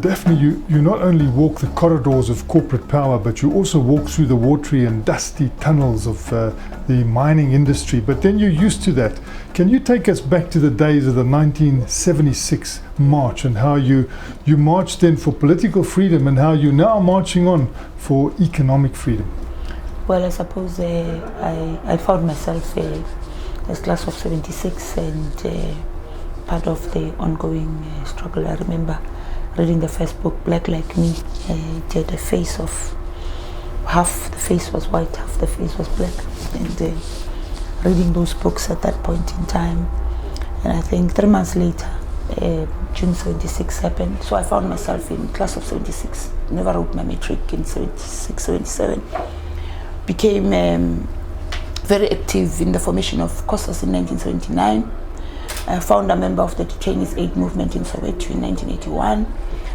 Daphne, you not only walk the corridors of corporate power, but you also walk through the watery and dusty tunnels of the mining industry. But then you're used to that. Can you take us back to the days of the 1976 march and how you marched then for political freedom and how you're now marching on for economic freedom? Well, I suppose I found myself as class of 76 and part of the ongoing struggle. I remember reading the first book, Black Like Me. It had a face of, half the face was white, half the face was black. And reading those books at that point in time. And I think 3 months later, June 76 happened. So I found myself in class of 76. Never wrote my matric in 76, 77. Became very active in the formation of COSAS in 1979. I found a member of the Detainees Aid Movement in Soweto in 1981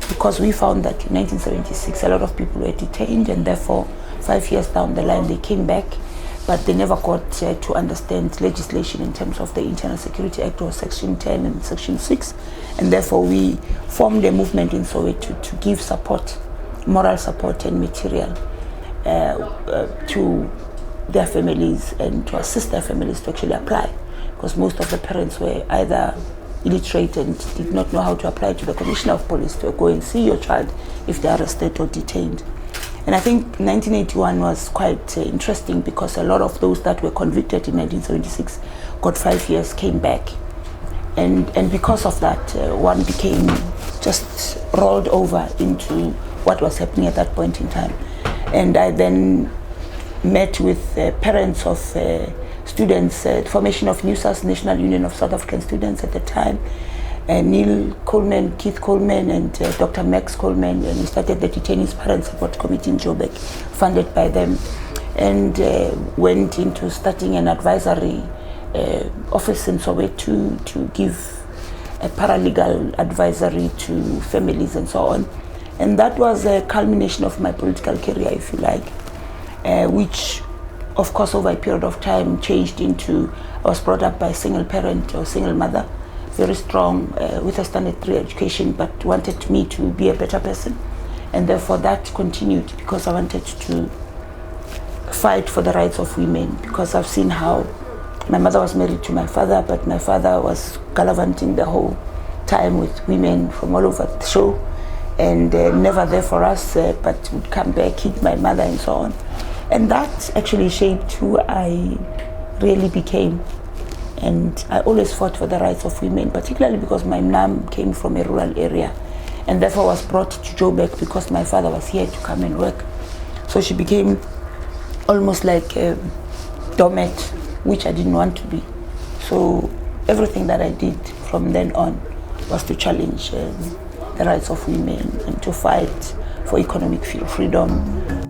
because we found that in 1976 a lot of people were detained and therefore 5 years down the line they came back, but they never got to understand legislation in terms of the Internal Security Act or Section 10 and Section 6, and therefore we formed a movement in Soweto to give support, moral support and material to their families and to assist their families to actually apply. Because most of the parents were either illiterate and did not know how to apply to the Commissioner of Police to go and see your child if they are arrested or detained. And I think 1981 was quite interesting because a lot of those that were convicted in 1976 got 5 years, came back. And because of that, one became just rolled over into what was happening at that point in time. And I then met with parents of students, formation of NUSAS, National Union of South African Students at the time, Neil Coleman, Keith Coleman, and Dr. Max Coleman, and we started the Detainees Parent Support Committee in Joburg, funded by them, and went into starting an advisory office in Soweto to give a paralegal advisory to families and so on. And that was a culmination of my political career, if you like, which of course over a period of time changed into, I was brought up by a single parent or single mother, very strong with a standard 3 education, but wanted me to be a better person. And therefore that continued because I wanted to fight for the rights of women, because I've seen how my mother was married to my father, but my father was gallivanting the whole time with women from all over the show and never there for us, but would come back, hit my mother and so on. And that actually shaped who I really became. And I always fought for the rights of women, particularly because my mom came from a rural area and therefore was brought to Joburg because my father was here to come and work. So she became almost like a doormat, which I didn't want to be. So everything that I did from then on was to challenge the rights of women and to fight for economic freedom.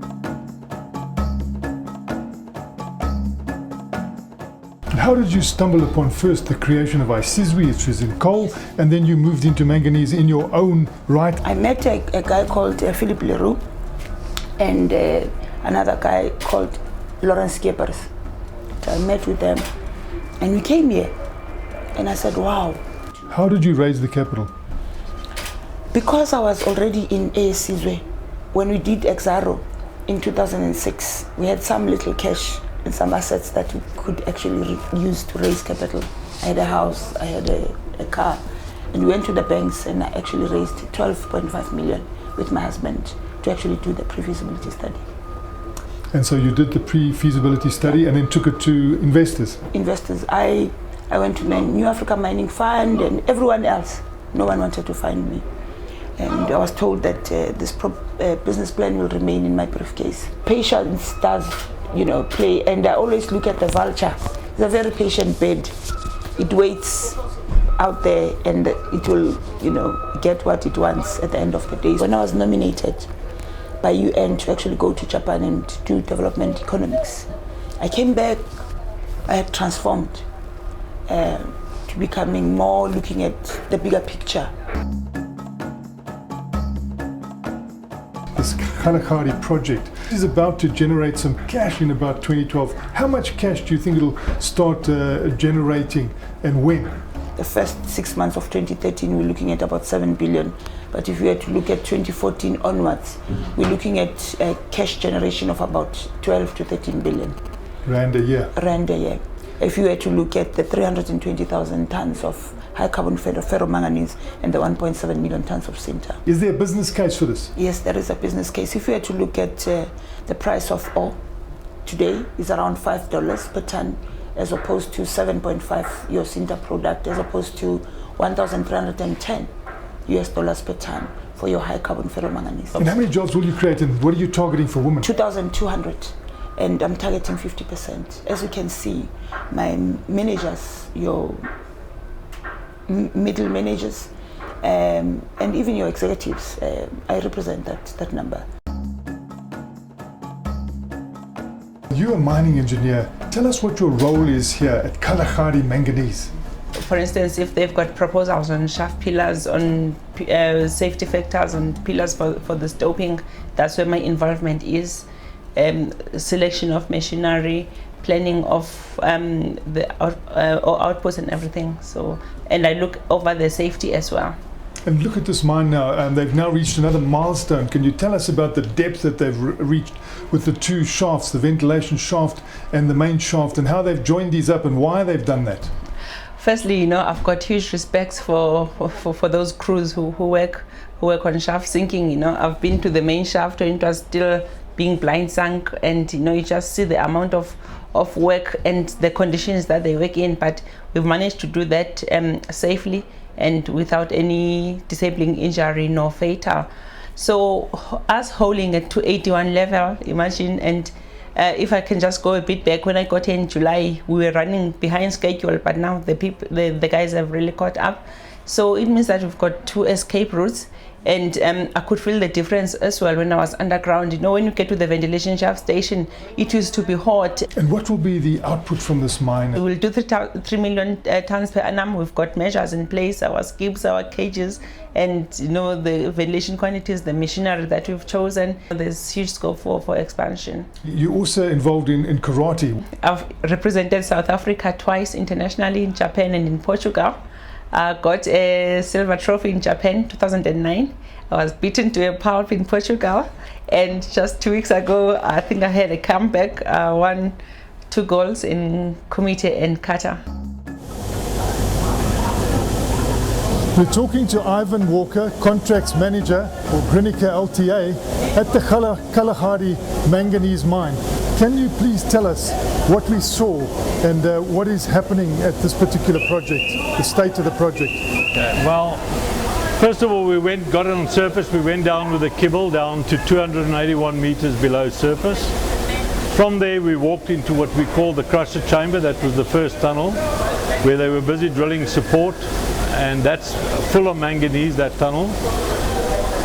How did you stumble upon first the creation of Isizwe, which was in coal, and then you moved into manganese in your own right? I met a guy called Philip Leroux and another guy called Lawrence Skeppers. So I met with them and we came here and I said, wow. How did you raise the capital? Because I was already in Isizwe. When we did Exaro in 2006, we had some little cash and some assets that we could actually use to raise capital. I had a house, I had a car, and we went to the banks and I actually raised 12.5 million with my husband to actually do the pre-feasibility study. And so you did the pre-feasibility study and then took it to investors? Investors. I went to the New Africa Mining Fund and everyone else. No one wanted to find me. And I was told that this business plan will remain in my briefcase. Patience does, play, and I always look at the vulture. It's a very patient bird. It waits out there and it will, get what it wants at the end of the day. When I was nominated by UN to actually go to Japan and do development economics, I came back, I had transformed to becoming more looking at the bigger picture. This Kalahari project is about to generate some cash in about 2012. How much cash do you think it'll start generating and when? the first 6 months of 2013, we're looking at about 7 billion. But if you were to look at 2014 onwards, we're looking at a cash generation of about 12 to 13 billion. Rand a year. Rand a year. If you were to look at the 320,000 tons of high carbon ferromanganese and the 1.7 million tons of sinter. Is there a business case for this? Yes, there is a business case. If you were to look at the price of ore today is around $5 per ton, as opposed to 7.5 your sinter product, as opposed to 1,310 US dollars per ton for your high carbon ferromanganese. And how many jobs will you create, and what are you targeting for women? 2,200, and I'm targeting 50%. As you can see, my managers, your middle managers, and even your executives, I represent that number. You're a mining engineer. Tell us what your role is here at Kalahari Manganese. For instance, if they've got proposals on shaft pillars, on safety factors, on pillars for the stoping, that's where my involvement is. Selection of machinery, planning of the outputs and everything. So, and I look over the safety as well. And look at this mine now, and they've now reached another milestone. Can you tell us about the depth that they've reached with the two shafts, the ventilation shaft and the main shaft, and how they've joined these up and why they've done that? Firstly, I've got huge respect for those crews who work on shaft sinking. I've been to the main shaft when it was still being blind sunk, and you just see the amount of work and the conditions that they work in. But we've managed to do that safely and without any disabling injury nor fatal. So us holding at 281 level, imagine, and if I can just go a bit back, when I got here in July, we were running behind schedule, but now the guys have really caught up. So it means that we've got 2 escape routes, and I could feel the difference as well when I was underground. When you get to the ventilation shaft station, it used to be hot. And what will be the output from this mine? We will do 3 million tons per annum. We've got measures in place, our skips, our cages, and the ventilation quantities, the machinery that we've chosen. There's huge scope for expansion. You're also involved in karate. I've represented South Africa twice internationally, in Japan and in Portugal. I got a silver trophy in Japan 2009. I was beaten to a pulp in Portugal, and just 2 weeks ago I think I had a comeback, won 2 goals in Kumite and Kata. We're talking to Ivan Walker, Contracts Manager for Grinica LTA at the Kalahari Manganese Mine. Can you please tell us what we saw and what is happening at this particular project, the state of the project? Well, first of all, got it on surface. We went down with a kibble down to 281 meters below surface. From there, we walked into what we call the crusher chamber. That was the first tunnel where they were busy drilling support, and that's full of manganese, that tunnel.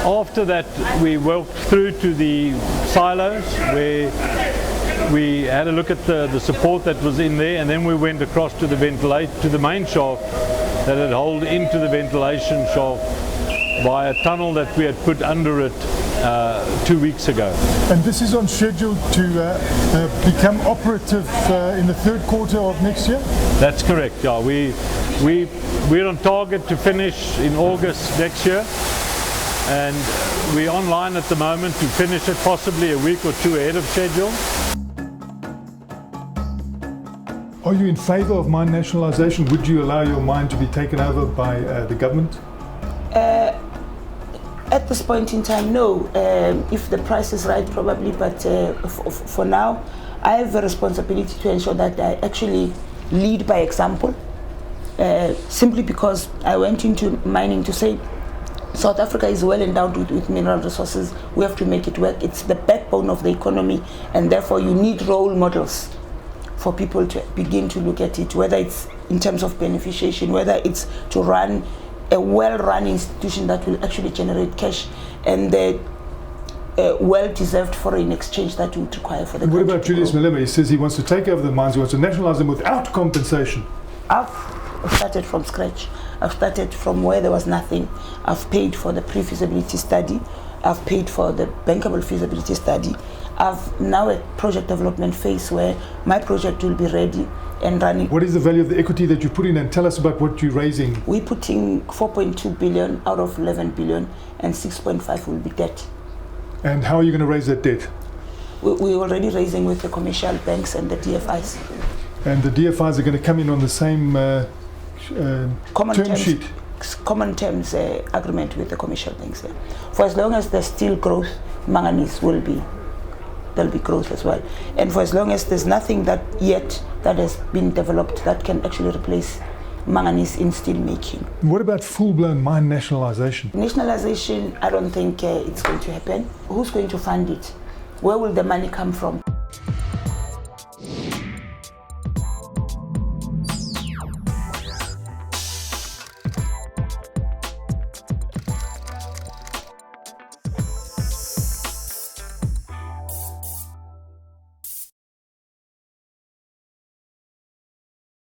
After that, we walked through to the silos where we had a look at the support that was in there, and then we went across to the main shaft that had hauled into the ventilation shaft by a tunnel that we had put under it 2 weeks ago. And this is on schedule to become operative in the third quarter of next year? That's correct, yeah. We're on target to finish in August next year, and we're online at the moment to finish it possibly a week or 2 ahead of schedule. Are you in favour of mine nationalisation? Would you allow your mine to be taken over by the government? At this point in time, no. If the price is right, probably, but for now, I have a responsibility to ensure that I actually lead by example, simply because I went into mining to say South Africa is well endowed with mineral resources. We have to make it work. It's the backbone of the economy, and therefore you need role models for people to begin to look at it, whether it's in terms of beneficiation, whether it's to run a well-run institution that will actually generate cash, and the well-deserved foreign exchange that we would require for the country. What about Julius Malema? He says he wants to take over the mines, he wants to nationalise them without compensation. I've started from scratch. I've started from where there was nothing. I've paid for the pre-feasibility study. I've paid for the bankable feasibility study. I've now at project development phase where my project will be ready and running. What is the value of the equity that you put in, and tell us about what you're raising? We're putting 4.2 billion out of 11 billion, and 6.5 will be debt. And how are you going to raise that debt? We're already raising with the commercial banks and the DFIs. And the DFIs are going to come in on the same term sheet? Common terms agreement with the commercial banks. For as long as there's still growth, manganese there'll be growth as well. And for as long as there's nothing that has been developed that can actually replace manganese in steel making. What about full-blown mine nationalization? Nationalization, I don't think it's going to happen. Who's going to fund it? Where will the money come from?